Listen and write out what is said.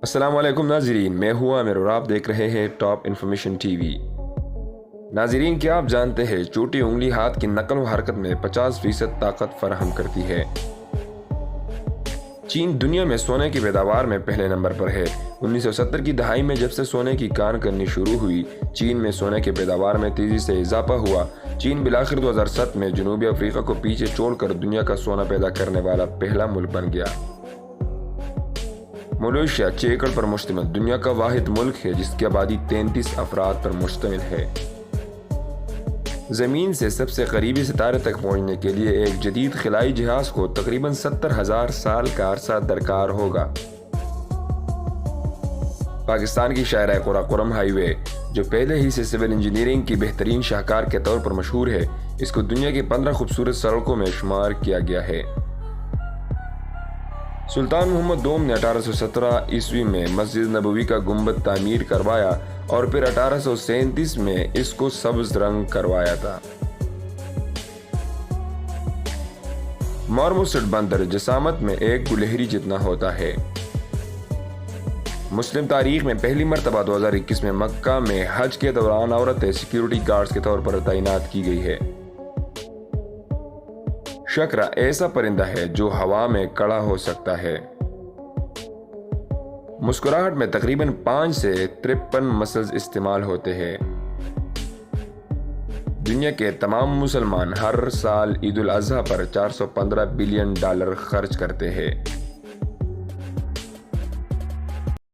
السلام علیکم ناظرین، میں ہوں عامر اور آپ دیکھ رہے ہیں ٹاپ انفارمیشن ٹی وی۔ ناظرین، کیا آپ جانتے ہیں چوٹی انگلی ہاتھ کی نقل و حرکت میں 50% طاقت فراہم کرتی ہے۔ چین دنیا میں سونے کی پیداوار میں پہلے نمبر پر ہے۔ 1970 کی دہائی میں جب سے سونے کی کان کرنی شروع ہوئی، چین میں سونے کی پیداوار میں تیزی سے اضافہ ہوا۔ چین بالآخر 2007 میں جنوبی افریقہ کو پیچھے چھوڑ کر دنیا کا سونا پیدا کرنے والا پہلا ملک بن گیا۔ ملیشیا 6 ایکڑ پر مشتمل دنیا کا واحد ملک ہے جس کی آبادی 33 افراد پر مشتمل ہے۔ زمین سے سب سے قریبی ستارے تک پہنچنے کے لیے ایک جدید خلائی جہاز کو تقریباً 70,000 سال کا عرصہ درکار ہوگا۔ پاکستان کی شاہراہ قراقرم ہائی وے، جو پہلے ہی سے سول انجینئرنگ کی بہترین شاہکار کے طور پر مشہور ہے، اس کو دنیا کی 15 خوبصورت سڑکوں میں شمار کیا گیا ہے۔ سلطان محمد دوم نے 1817 عیسوی میں مسجد نبوی کا گنبد تعمیر کروایا اور پھر 1837 میں اس کو سبز رنگ کروایا تھا۔ مارموسٹ بندر جسامت میں ایک گلہری جتنا ہوتا ہے۔ مسلم تاریخ میں پہلی مرتبہ 2021 میں مکہ میں حج کے دوران عورتیں سیکیورٹی گارڈز کے طور پر تعینات کی گئی ہے۔ شکرا ایسا پرندہ ہے جو ہوا میں کھڑا ہو سکتا ہے۔ مسکراہٹ میں تقریباً 5 سے 53 مسلز استعمال ہوتے ہیں۔ دنیا کے تمام مسلمان ہر سال عید الاضحیٰ پر $415 بلین خرچ کرتے ہیں۔